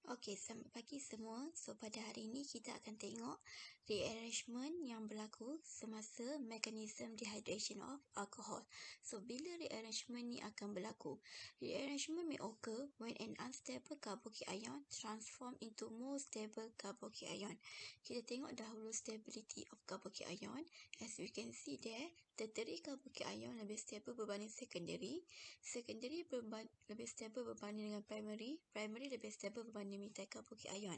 Okey, selamat pagi semua. So, pada hari ini kita akan tengok rearrangement yang berlaku semasa mechanism dehydration of alcohol. So, bila rearrangement ni akan berlaku? Rearrangement may occur when an unstable carbocation transform into more stable carbocation. Kita tengok dahulu stability of carbocation. As we can see there, tertiary carbocation lebih stable berbanding secondary. Secondary lebih stable berbanding dengan primary. Primary lebih stable berbanding methyl carbocation.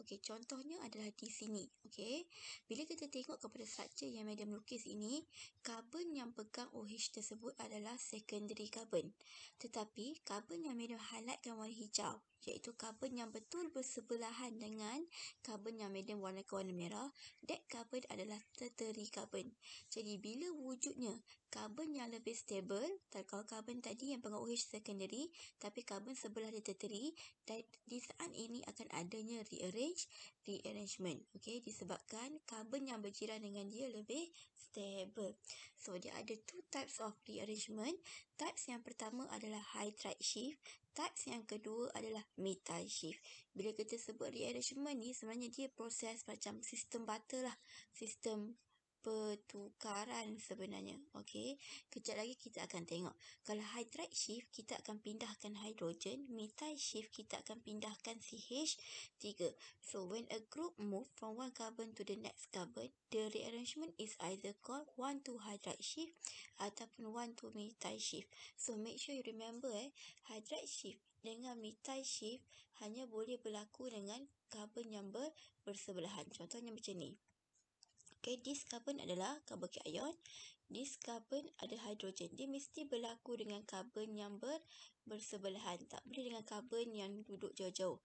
Okey, contohnya adalah di sini. Okey, bila kita tengok kepada struktur yang media melukis ini, karbon yang pegang OH tersebut adalah secondary carbon. Tetapi karbon yang media highlightkan warna hijau, iaitu karbon yang betul bersebelahan dengan karbon yang medium warna kewarna merah, that carbon adalah tertiary carbon. Jadi bila wujudnya karbon yang lebih stable, kalau karbon tadi yang pegang OH secondary, tapi karbon sebelah dia tertiary, dan di saat ini akan adanya rearrangement. Okey, disebabkan karbon yang berjiran dengan dia lebih stable. So dia ada two types of rearrangement. Types yang pertama adalah hydride shift. Types yang kedua adalah methyl shift. Bila kita sebut rearrangement ni, sebenarnya dia proses macam sistem butter lah. Sistem pertukaran sebenarnya. Okey, kejap lagi kita akan tengok. Kalau hydride shift, kita akan pindahkan hidrogen. Methyl shift, kita akan pindahkan CH3. So when a group move from one carbon to the next carbon, the rearrangement is either called 1,2 hydride shift ataupun 1,2 methyl shift. So make sure you remember hydride shift dengan methyl shift hanya boleh berlaku dengan karbon yang bersebelahan. Contohnya macam ni. Okay, this carbon adalah carbocation, this carbon ada hidrogen. Dia mesti berlaku dengan karbon yang bersebelahan. Tak boleh dengan karbon yang duduk jauh-jauh.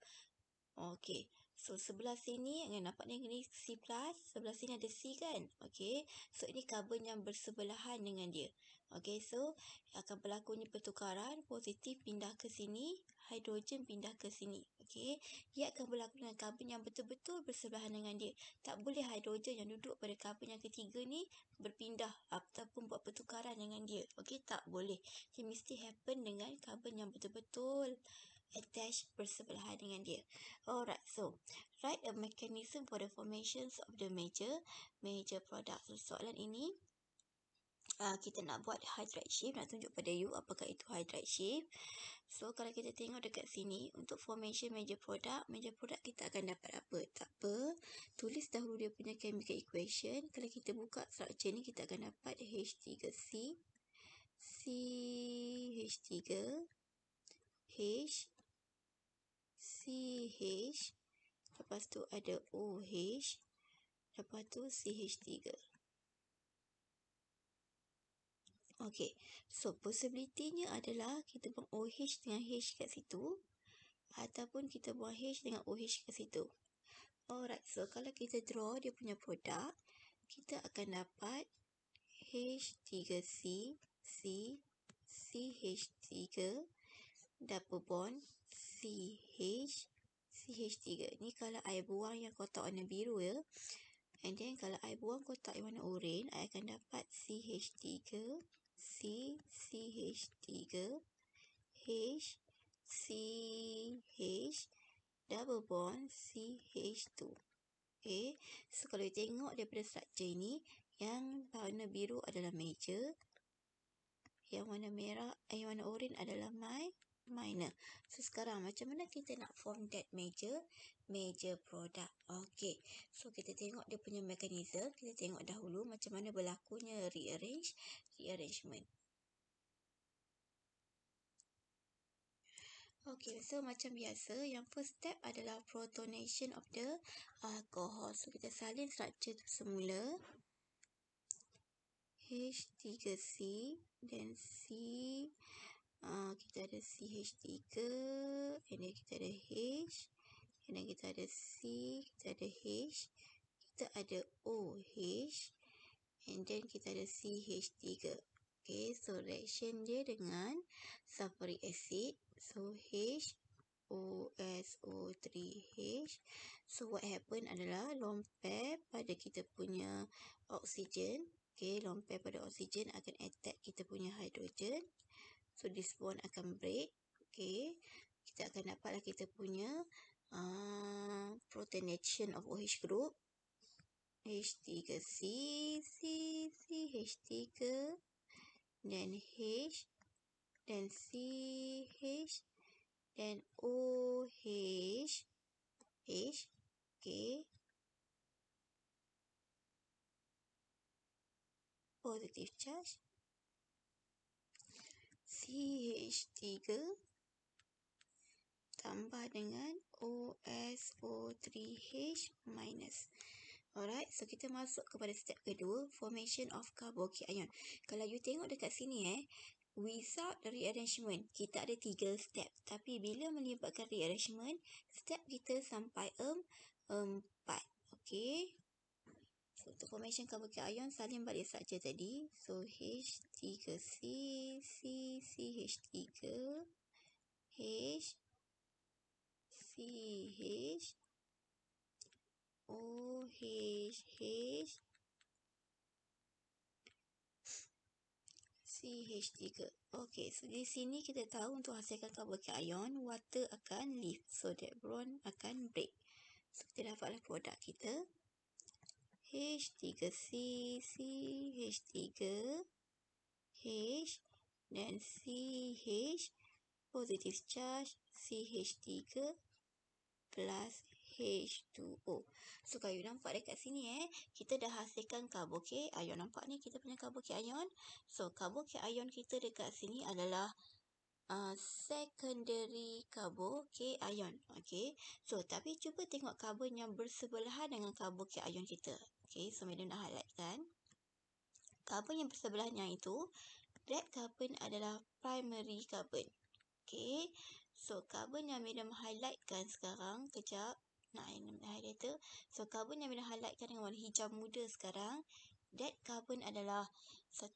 Okey, so sebelah sini nampak ni C+, sebelah sini ada C kan? Okey, so ini karbon yang bersebelahan dengan dia. Okey, so akan berlakunya pertukaran, positif pindah ke sini, hidrogen pindah ke sini. Okey, ia akan berlaku dengan karbon yang betul-betul bersebelahan dengan dia. Tak boleh hidrogen yang duduk pada karbon yang ketiga ni berpindah ataupun buat pertukaran dengan dia. Okey, tak boleh. Dia mesti happen dengan karbon yang betul-betul attached bersebelahan dengan dia. Alright, so write a mechanism for the formations of the major product. So soalan ini kita nak buat hydride shift, nak tunjuk pada you apakah itu hydride shift. So kalau kita tengok dekat sini, untuk formation major product kita akan dapat apa? Tak apa, tulis dahulu dia punya chemical equation. Kalau kita buka structure ni, kita akan dapat H3C, CH3, H, CH, lepas tu ada OH, lepas tu CH3. Okey, so possibility-nya adalah kita buang OH dengan H kat situ, ataupun kita buang H dengan OH kat situ. Alright, so kalau kita draw dia punya produk, kita akan dapat H3C, C, CH3, double bond, CH, CH3. Ni kalau I buang yang kotak warna biru ya. And then kalau I buang kotak yang warna oranye, I akan dapat CH3, C, CH3, H, CH, double bond, CH2. Okay, so kalau kita tengok daripada struktur ini, yang warna biru adalah major, yang warna merah, yang warna oranye adalah minor. So sekarang macam mana kita nak form that major product? Okey, so kita tengok dia punya mekanisme. Kita tengok dahulu macam mana berlakunya rearrangement. Okey, so macam biasa, yang first step adalah protonation of the alcohol. So kita salin struktur tu semula. H3C, then C, kita ada CH3, and then kita ada H, and then kita ada C, kita ada H, kita ada OH, and then kita ada CH3. Okay, so reaction dia dengan sulfuric acid, so H, OSO3H. So what happen adalah lone pair pada kita punya oksigen. Okay, lone pair pada oksigen akan attack kita punya hidrogen. So this bond akan break. Okay, kita akan dapatlah kita punya protonation of OH group. H3C, H3, dan H, dan CH, dan OH, H, okay. Positive charge. CH3 tambah dengan OSO3H minus. Alright, so kita masuk kepada step kedua, formation of carbocation. Kalau you tengok dekat sini without rearrangement, kita ada 3 step. Tapi bila melibatkan rearrangement, step kita sampai 4. Okay. So, untuk formation carbocation, salin balik saja tadi. So, H3C, CH3, H, CH, OH, CH3. Okay, so di sini kita tahu untuk hasilkan carbocation, water akan leave. So, that bond akan break. So, kita dapatlah produk kita. H3C, CH3, H, dan CH, positive charge, CH3 plus H2O. So, kalau you nampak dekat sini kita dah hasilkan carbocation. Nampak ni kita punya carbocation. So, carbocation kita dekat sini adalah secondary carbocation. Okay. So, tapi cuba tengok carbon yang bersebelahan dengan carbocation kita. Okay. So, Madam nak highlightkan. Carbon yang bersebelahan itu, that carbon adalah primary carbon. Okay. So, carbon yang Madam highlightkan sekarang, kejap. Nak highlighter. So, carbon yang Madam highlightkan dengan warna hijau muda sekarang, that carbon adalah 1,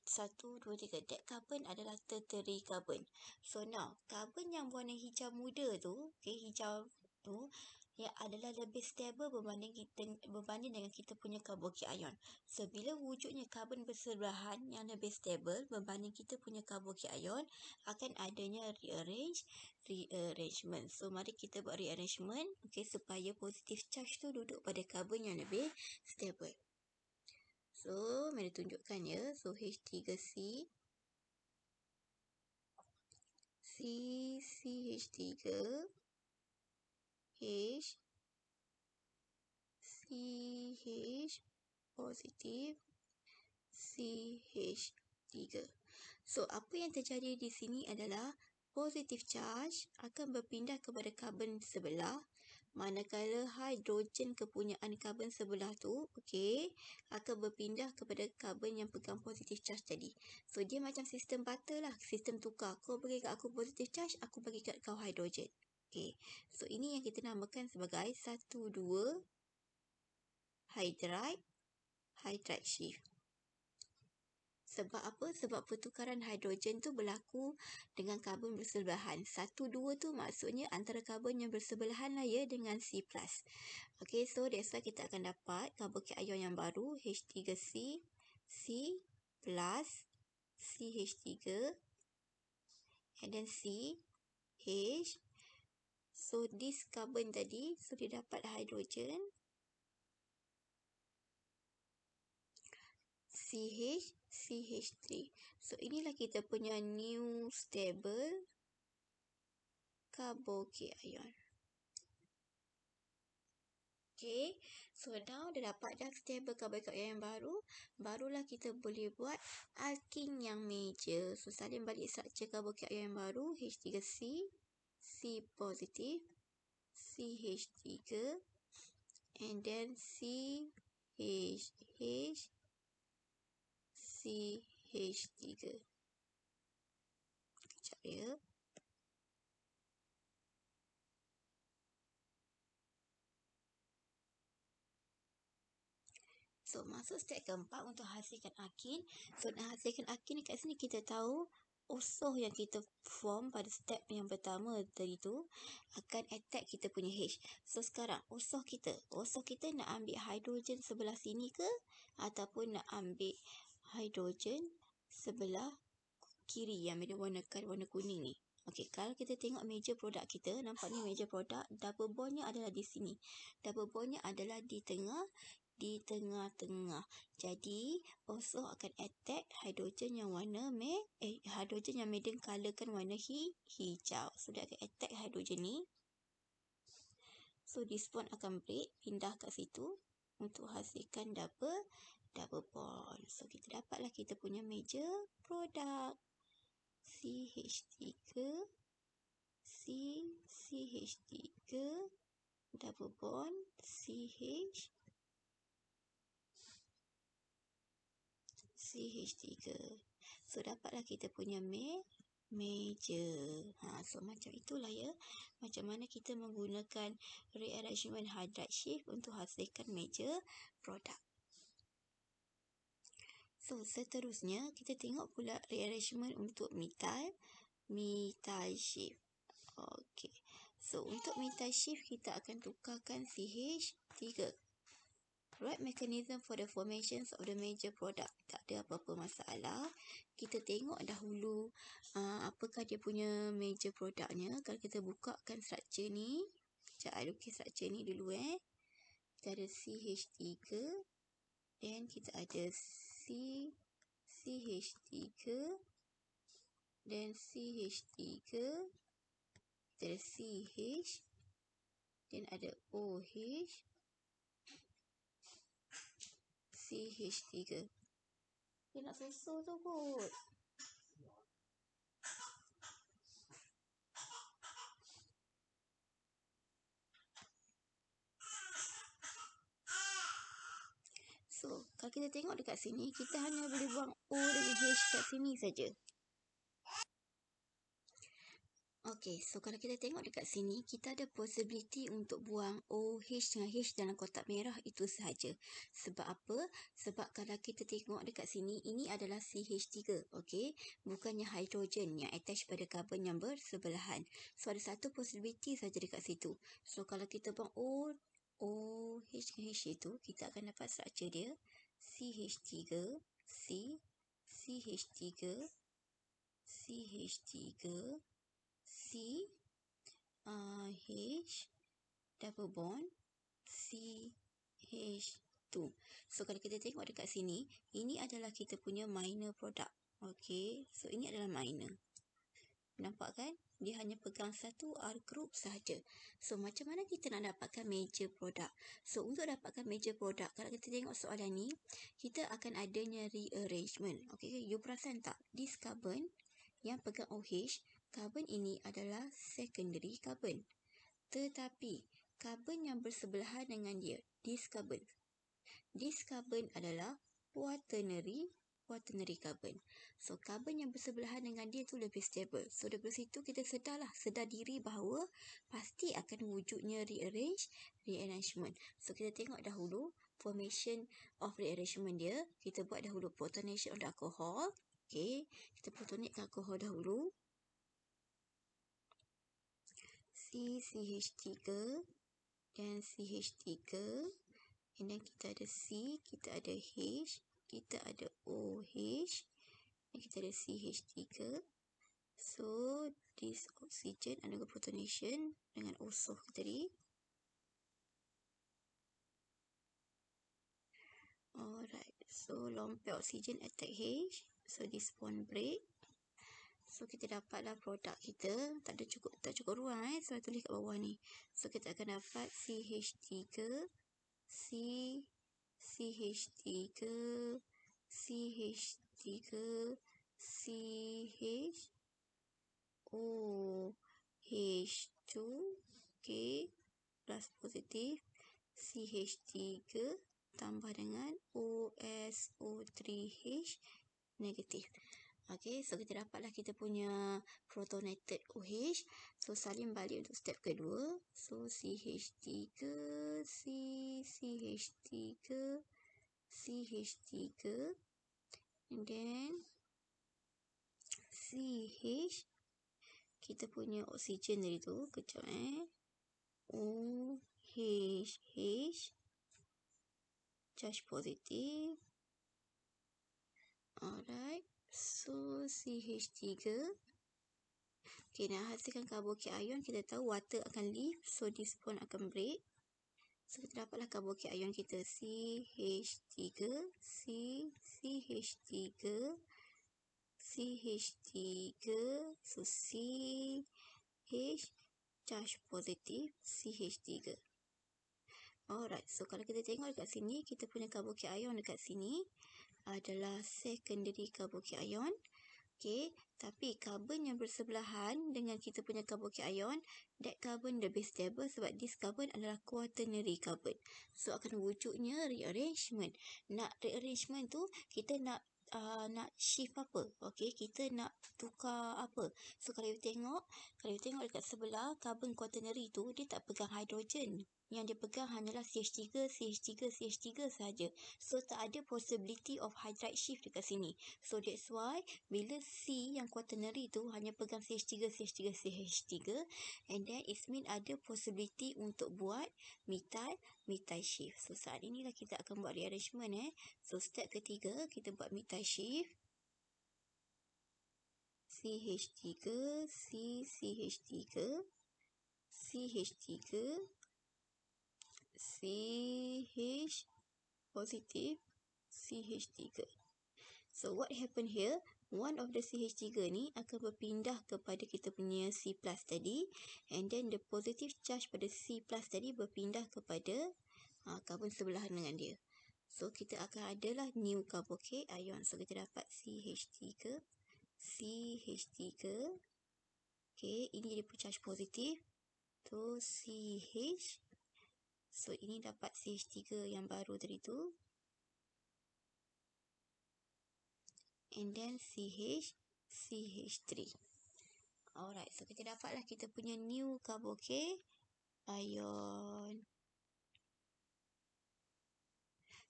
2, 3. That carbon adalah tertiary carbon. So, now, carbon yang warna hijau muda tu, okay, hijau tu, yang adalah lebih stable berbanding dengan kita punya carbocation. So, bila wujudnya carbon bersebelahan yang lebih stable berbanding kita punya carbocation, akan adanya rearrangement. So, mari kita buat rearrangement, okay, supaya positive charge tu duduk pada carbon yang lebih stable. So, mari tunjukkan ya. So, H3C, CH3, H, CH, positif, CH3. So, apa yang terjadi di sini adalah positive charge akan berpindah kepada karbon sebelah, manakala hidrogen kepunyaan karbon sebelah tu, okay, akan berpindah kepada karbon yang pegang positive charge tadi. So, dia macam sistem butter lah, sistem tukar. Kau bagi kat aku positive charge, aku bagi kat kau hidrogen. Okay, so ini yang kita namakan sebagai 1,2 hydride shift. Sebab apa? Sebab pertukaran hidrogen tu berlaku dengan karbon bersebelahan. 1,2 tu maksudnya antara karbon yang bersebelahan lah ya dengan C+. Okay, so that's why kita akan dapat carbocation yang baru, H3C, C plus CH3, and then C, H. So, this carbon tadi, so dia dapat hidrogen, CH, CH3. So, inilah kita punya new stable carbocation. Okay, so now dah dapat dah stable carbocation yang baru. Barulah kita boleh buat alkene yang major. So, salin balik structure carbocation yang baru, H3C, C positif, CH3, and then CH, CH3. Sekejap ya. So, masuk step keempat untuk hasilkan alkene. So, nak hasilkan alkene kat sini kita tahu osoh yang kita form pada step yang pertama tadi tu akan attack kita punya H. So, sekarang osoh kita nak ambil hidrogen sebelah sini ke ataupun nak ambil hidrogen sebelah kiri yang ada warna kuning ni. Okey, kalau kita tengok major produk kita, nampak ni major produk, double bondnya adalah di sini. Double bondnya adalah di tengah-tengah. Jadi, also akan attack hidrogen yang warna hidrogen yang medium color kan warna hijau. So, dia akan attack hidrogen ni. So, this bond akan break, pindah kat situ untuk hasilkan double bond. So, kita dapatlah kita punya major produk. CH3, CH3, double bond, CH3. So, dapatlah kita punya major. So macam itulah ya. Macam mana kita menggunakan rearrangement hydride shift untuk hasilkan major product. So seterusnya kita tengok pula rearrangement untuk methyl shift. Okey. So untuk methyl shift kita akan tukarkan CH3. Right mechanism for the formations of the major product. Tak ada apa-apa masalah. Kita tengok dahulu apakah dia punya major produknya. Kalau kita bukakan structure ni. Sekejap, I lukis structure ni dulu Kita ada CH3. Dan kita ada CH3. Dan CH3. Kita ada CH. Dan ada OH. CH3. Dia nak susul tu kot. So, kalau kita tengok dekat sini, kita hanya boleh buang O dengan H kat sini saja. Okey, so kalau kita tengok dekat sini, kita ada possibility untuk buang OH dengan H dalam kotak merah itu sahaja. Sebab apa? Sebab kalau kita tengok dekat sini, ini adalah CH3, okey? Bukannya hidrogen yang attach pada karbon yang bersebelahan. So, ada satu possibility saja dekat situ. So, kalau kita buang OH dengan H itu, kita akan dapat structure dia CH3, CH3, H, double bond, CH2. So, kalau kita tengok dekat sini, ini adalah kita punya minor product. Okey, so ini adalah minor. Nampak kan? Dia hanya pegang satu R group sahaja. So, macam mana kita nak dapatkan major product? So, untuk dapatkan major product, kalau kita tengok soalan ni, kita akan adanya rearrangement. Okey, you perasan tak? This carbon yang pegang OH, karbon ini adalah secondary carbon. Tetapi, karbon yang bersebelahan dengan dia, this carbon adalah quaternary carbon. So, karbon yang bersebelahan dengan dia tu lebih stable. So, dari situ kita sedar diri bahawa pasti akan wujudnya rearrangement. So, kita tengok dahulu formation of rearrangement dia. Kita buat dahulu protonation of the alcohol. Okey, kita protonate alkohol dahulu. CH3 dan CH3. And then kita ada C, kita ada H, kita ada OH, dan kita ada CH3. So, this oxygen undergo protonation dengan O tadi. Alright, so lone pair oxygen attack H. So, this bond break. So, kita dapatlah produk kita. Tak cukup ruang So, saya tulis kat bawah ni. So, kita akan dapat CH3, CH3, CH, OH2, okay, plus positif, CH3 tambah dengan OSO3H negatif. Okey, so kita dapatlah kita punya protonated OH. So, salin balik untuk step kedua. So, CH3, CH3, and then CH, kita punya oksigen tadi tu, kejap OH, charge positif. Alright, so CH3, Okay, nak hasilkan carboxyl ion, kita tahu water akan leave, so this bond akan break. So, kita dapatlah carboxyl ion kita CH3, CH3, CH3, so CH charge positif CH3. Alright, so kalau kita tengok dekat sini, kita punya carboxyl ion dekat sini adalah secondary carboxyl ion. Okay, tapi carbon yang bersebelahan dengan kita punya carboxyl ion, that carbon lebih stable sebab this carbon adalah quaternary carbon. So, akan wujudnya rearrangement. Nak rearrangement tu, kita nak shift apa? Okay, kita nak tukar apa? So, kalau you tengok dekat sebelah, carbon quaternary tu, dia tak pegang hidrogen. Yang dia pegang hanyalah CH3, CH3, CH3 sahaja. So, tak ada possibility of hydride shift dekat sini. So, that's why bila C yang quaternary tu hanya pegang CH3, CH3, CH3, and then it mean ada possibility untuk buat methyl shift. So, saat inilah kita akan buat rearrangement. So, step ketiga, kita buat methyl shift. CH3, CH3, CH3, CH positif, CH3. So, what happen here? One of the CH3 ni akan berpindah kepada kita punya C+ tadi, and then the positive charge pada C+ tadi berpindah kepada carbon sebelahan dengan dia. So, kita akan adalah new carboxyl ion. So, kita dapat CH3, CH3. Okay, ini dia charge positif. Tu CH. So, ini dapat CH3 yang baru tadi tu. And then CH, CH3. Alright, so kita dapatlah kita punya new carboxyl ion.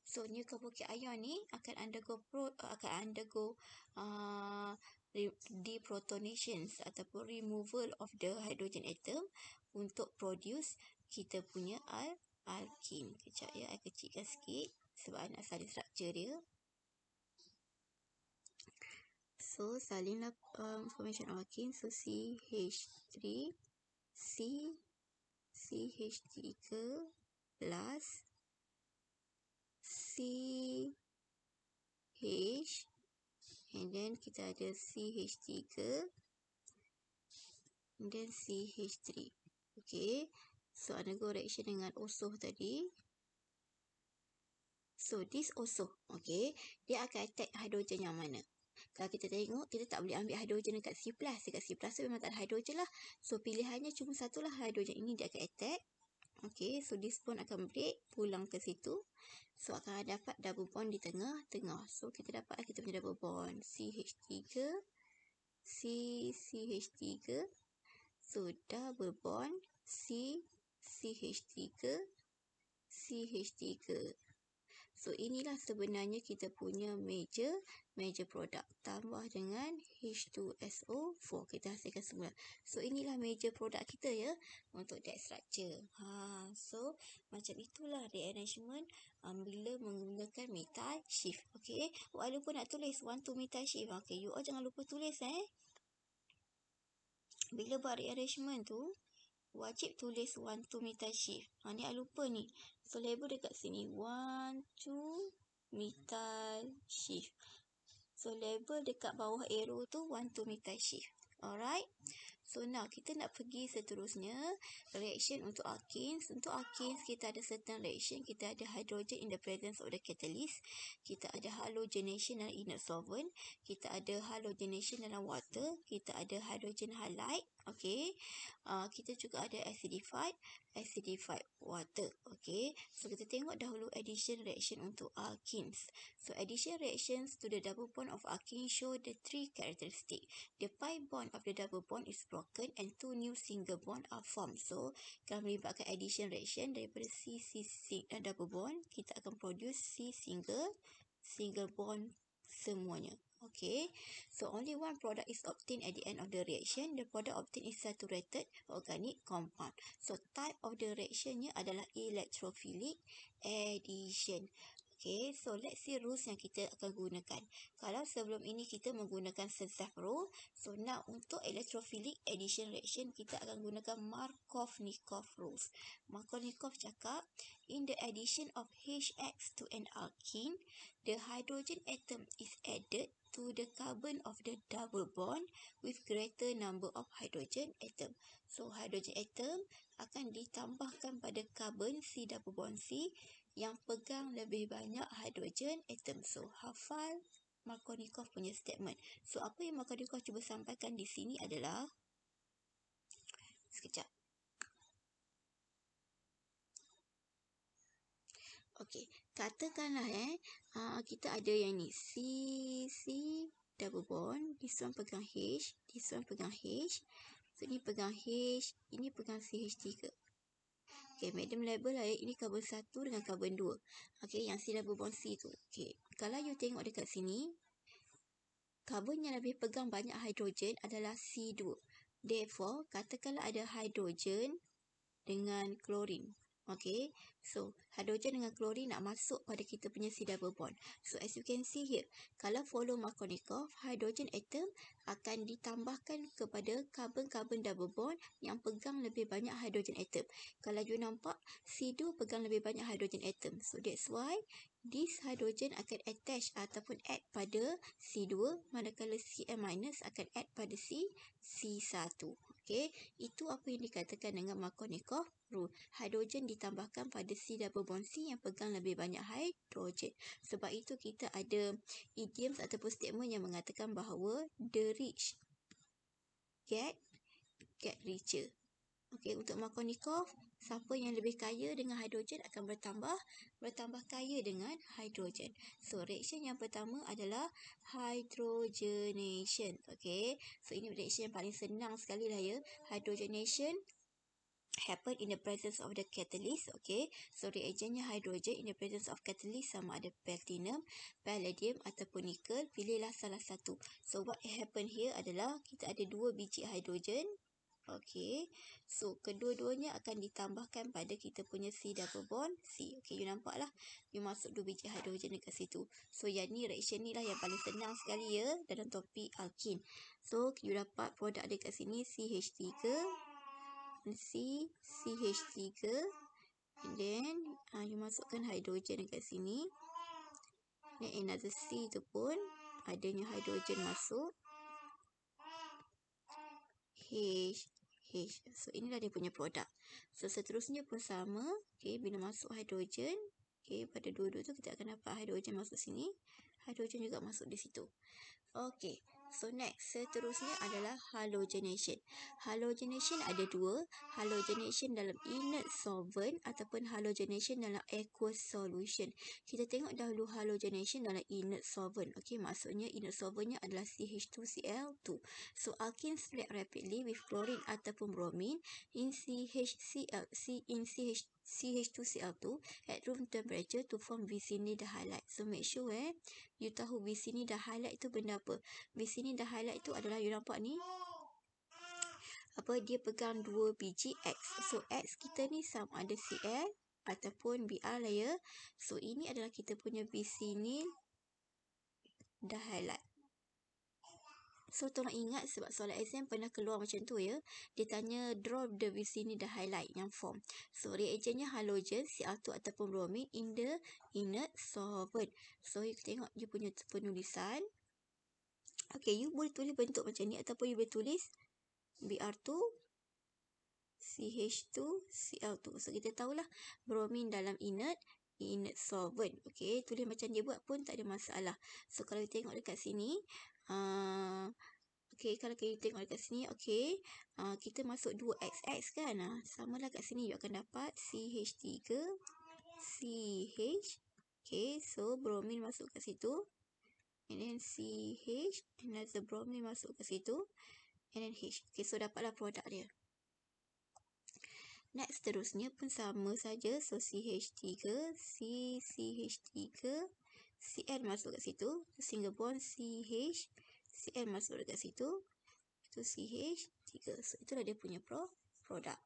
So, new carboxyl ion ni akan undergo deprotonations ataupun removal of the hydrogen atom untuk produce kita punya alkene. Kejap ya, saya kecilkan sikit sebab nak salin struktur dia. So, salinlah formation of alkene. So, CH3, CH3 plus CH, and then kita ada CH3, and then CH3. Okay, so undergo reaction dengan O2 tadi. So, this O2, okay, dia akan attack hidrogen yang mana? Kalau kita tengok, kita tak boleh ambil hidrogen dekat C+. Dekat C+ tu memang tak ada hidrogen lah. So, pilihannya cuma satu lah, hidrogen ini dia akan attack. Okay, so this bond akan break, pulang ke situ. So, akan dapat double bond di tengah-tengah. So, kita dapat kita punya double bond. CH3, CH3. So, double bond CH3, CH3. So, inilah sebenarnya kita punya major product. Tambah dengan H2SO4. Kita hasilkan semula. So, inilah major product kita ya untuk that structure. So, macam itulah rearrangement bila menggunakan methyl shift. Okay. Wak lupa nak tulis 1,2 methyl shift. Okay. You all jangan lupa tulis Bila buat rearrangement tu, wajib tulis 1,2 methyl shift. Ni I lupa ni. So, label dekat sini 1,2 methyl shift. So, label dekat bawah arrow tu 1,2 methyl shift. Alright. So, now kita nak pergi seterusnya reaction untuk alkenes. Untuk alkenes, kita ada certain reaction. Kita ada hydrogen in the presence of the catalyst. Kita ada halogenation dalam inert solvent. Kita ada halogenation dalam water. Kita ada hydrogen halide. Okay. Kita juga ada acidified water. Okay. So, kita tengok dahulu addition reaction untuk alkenes. So, addition reactions to the double bond of alkene show the three characteristics. The pi bond of the double bond is broken and two new single bond are formed. So, kalau melibatkan addition reaction daripada C double bond, kita akan produce C single bond semuanya. Okay, so only one product is obtained at the end of the reaction. The product obtained is saturated organic compound. So, type of the reactionnya adalah electrophilic addition. Okay, so let's see rules yang kita akan gunakan. Kalau sebelum ini kita menggunakan Sensath rule, so now untuk electrophilic addition reaction kita akan gunakan Markovnikov rules. Markovnikov cakap, in the addition of HX to an alkene, the hydrogen atom is added to the carbon of the double bond with greater number of hydrogen atom. So hydrogen atom akan ditambahkan pada carbon C double bond C yang pegang lebih banyak hidrogen atom. So, hafal Markovnikov punya statement. So, apa yang Markovnikov cuba sampaikan di sini adalah, sekejap. Okey, katakanlah kita ada yang ni C double bond, this one pegang H, this one pegang H. So, ini pegang H, ini pegang CH3. Okay, medium level lah ini karbon 1 dengan karbon 2. Okay, yang C double bond C tu. Okay, kalau you tengok dekat sini, karbon yang lebih pegang banyak hidrogen adalah C2. Therefore, katakanlah ada hidrogen dengan klorin. Okay, so hidrogen dengan klorin nak masuk pada kita punya C double bond. So as you can see here, kalau follow Markovnikov, hidrogen atom akan ditambahkan kepada karbon-karbon double bond yang pegang lebih banyak hidrogen atom. Kalau you nampak, C2 pegang lebih banyak hidrogen atom. So that's why this hydrogen akan attach ataupun add pada C2, manakala Cl- akan add pada C1. Okay, itu apa yang dikatakan dengan Markovnikov rule. Hidrogen ditambahkan pada C double bond C yang pegang lebih banyak hidrogen. Sebab itu kita ada idioms ataupun statement yang mengatakan bahawa the rich get richer. Okey, untuk Markovnikov, siapa yang lebih kaya dengan hidrogen akan bertambah kaya dengan hidrogen. So, reaction yang pertama adalah hydrogenation. Okey, so ini reaction yang paling senang sekali lah ya. Hydrogenation happen in the presence of the catalyst. Okay, so reagentnya hydrogen in the presence of catalyst sama ada platinum, palladium ataupun nickel. Pilihlah salah satu. So what happen here adalah kita ada 2 biji hydrogen. Okay, so kedua-duanya akan ditambahkan pada kita punya C double bond C. Okay, you nampak lah, you masuk 2 biji hydrogen dekat situ. So yang ni reaction ni lah yang paling senang sekali ya dalam topik alkene. So you dapat produk dekat sini CH3, CH3, and then you masukkan hidrogen dekat sini, dan another C tu pun adanya hidrogen masuk, H. So inilah dia punya produk. So seterusnya pun sama. Okay, bila masuk hidrogen, okay, pada dua-dua tu kita akan dapat hidrogen masuk sini, hidrogen juga masuk di situ. Okay, so next, seterusnya adalah halogenation. Halogenation ada 2, halogenation dalam inert solvent ataupun halogenation dalam aqueous solution. Kita tengok dahulu halogenation dalam inert solvent. Okay, maksudnya inert solventnya adalah CH2Cl2. So, alkenes react rapidly with chlorine ataupun bromine in CH2Cl2 at room temperature to form vicinal halide. So, make sure you tahu vicinal halide itu benda apa. Vicinal halide itu adalah, you nampak ni, dia pegang 2 biji X. So, X kita ni sama ada Cl ataupun Br lah ya. So, ini adalah kita punya vicinal halide. So, tolong ingat sebab soalan exam pernah keluar macam tu ya. Dia tanya draw the vicinal halide yang form. So, reagentnya halogen, Cl2 ataupun bromine in the inert solvent. So, you tengok you punya penulisan. Okay, you boleh tulis bentuk macam ni ataupun you boleh tulis Br2, CH2, Cl2. So, kita tahulah bromine dalam inert solvent. Okay, tulis macam dia buat pun tak ada masalah. So, kalau you tengok dekat sini, okay, kalau kita tengok dekat sini, okay, kita masuk 2XX kan. Samalah kat sini, you akan dapat CH3, CH. Okay, so bromine masuk kat situ. And then CH, another bromine masuk kat situ. And then H. Okay, so dapatlah produk dia. Next, seterusnya pun sama saja. So, CH3, CH3, Cl masuk kat situ. Single bond CH, Cl masuk dekat situ. Itu CH3. So, itulah dia punya produk.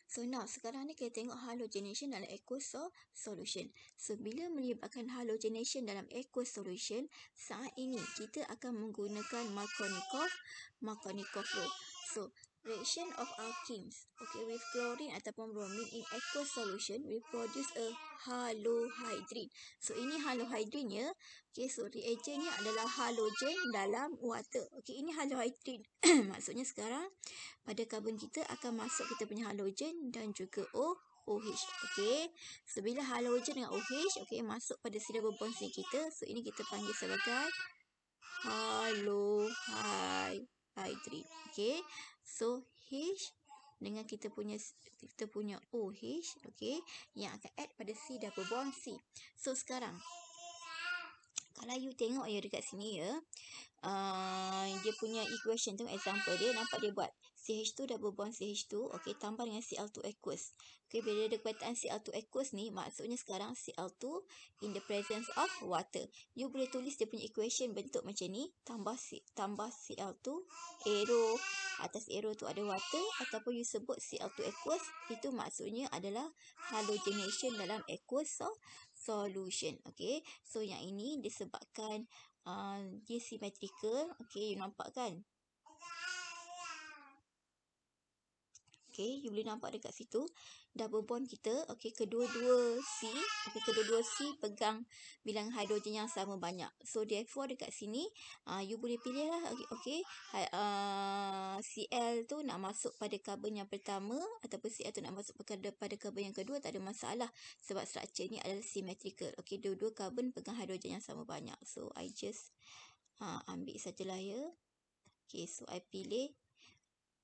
So now sekarang ni kita tengok halogenation dalam aqueous solution. So bila melibatkan halogenation dalam aqueous solution, saat ini kita akan menggunakan Markovnikov rule. So reaction of alkenes, okay, with chlorine ataupun bromine in aqueous solution will produce a halohydrin. So ini halohydrin ya. Okay, so reagentnya adalah halogen dalam water. Okay, ini halohydrin. Maksudnya sekarang pada karbon kita akan masuk kita punya halogen dan juga OH. Okay, so bila halogen dengan OH, okay, masuk pada C double bond C kita, so ini kita panggil sebagai halohydrin. Okay, so H dengan kita punya OH, okay, yang akan add pada C double bond C. So sekarang kalau you tengok ya dekat sini ya, dia punya equation tu, example dia, nampak dia buat CH2 double bond CH2, okay, tambah dengan Cl2 aqueous. Okay, bila ada perkataan Cl2 aqueous ni, maksudnya sekarang Cl2 in the presence of water. You boleh tulis dia punya equation bentuk macam ni, tambah Cl2, arrow, atas arrow tu ada water, ataupun you sebut Cl2 aqueous, itu maksudnya adalah halogenation dalam aqueous solution. Okay, so yang ini disebabkan dia symmetrical. Okay, you nampak kan? Okay, you boleh nampak dekat situ double bond kita. Okay, kedua-dua C pegang bilangan hidrogen yang sama banyak. So therefore dekat sini you boleh pilih lah. Okay, Cl tu nak masuk pada karbon yang pertama ataupun Cl tu nak masuk pada karbon yang kedua, tak ada masalah sebab struktur ni adalah symmetrical. Okay, dua-dua karbon pegang hidrogen yang sama banyak. So I just ambil sajalah ya. Okay, so I pilih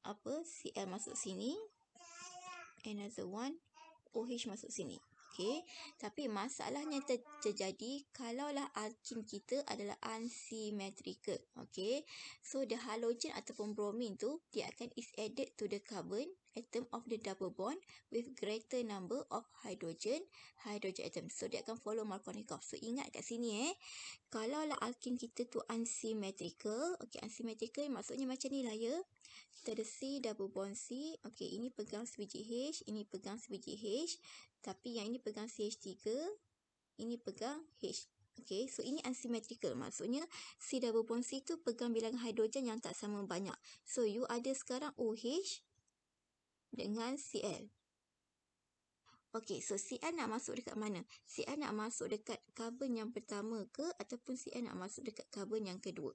Cl masuk sini, another one OH masuk sini. Okay, tapi masalahnya terjadi kalaulah alkene kita adalah unsymmetrical. Okay, so the halogen ataupun bromine tu dia akan is added to the carbon atom of the double bond with greater number of hydrogen atoms. So dia akan follow Markovnikov. So ingat kat sini kalaulah alkene kita tu unsymmetrical, okay, unsymmetrical maksudnya macam ni lah ya. Kita ada C double bond C. Okay, ini pegang sebiji H, ini pegang sebiji H. Tapi yang ini pegang CH3, ini pegang H. Okay, so ini unsymmetrical. Maksudnya C double bond C tu pegang bilangan hidrogen yang tak sama banyak. So you ada sekarang OH dengan Cl. Okay, so Cl nak masuk dekat mana? Cl nak masuk dekat karbon yang pertama ke ataupun Cl nak masuk dekat karbon yang kedua?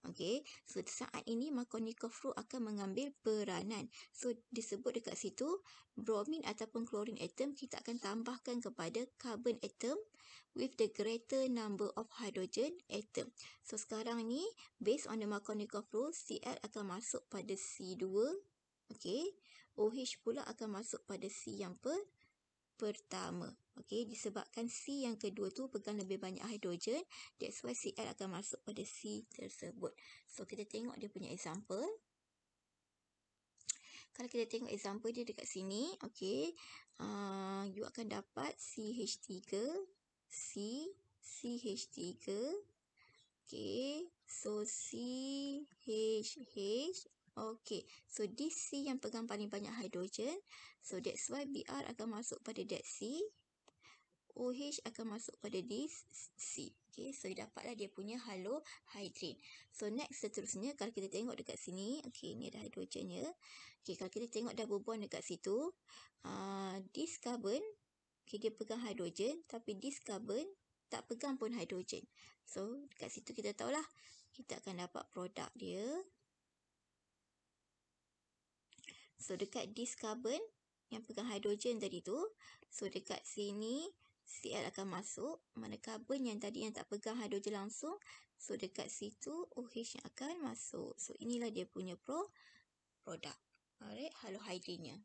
Okay, so saat ini Markovnikov rule akan mengambil peranan. So disebut dekat situ bromine ataupun chlorine atom kita akan tambahkan kepada carbon atom with the greater number of hydrogen atom. So sekarang ni based on the Markovnikov rule, Cl akan masuk pada C2. Okay, OH pula akan masuk pada C yang pertama. Okay, disebabkan C yang kedua tu pegang lebih banyak hidrogen, that's why Cl akan masuk pada C tersebut. So kita tengok dia punya example. Kalau kita tengok example dia dekat sini, okay, you akan dapat CH3, CH3, okay, so CH, okay, so this C yang pegang paling banyak hidrogen, so that's why Br akan masuk pada that C, OH akan masuk pada this C. Okay, so dapatlah dia punya halohydrin. So next seterusnya kalau kita tengok dekat sini, okay, ni ada hidrogennya. Okay, kalau kita tengok double bond dekat situ, this carbon, okay, dia pegang hidrogen, tapi this carbon tak pegang pun hidrogen. So dekat situ kita tahulah kita akan dapat produk dia. So dekat this carbon yang pegang hidrogen tadi tu, so dekat sini Cl akan masuk, mana karbon yang tadi yang tak pegang hidrogen langsung, so dekat situ OH yang akan masuk. So inilah dia punya produk. Alright, halohydrinnya.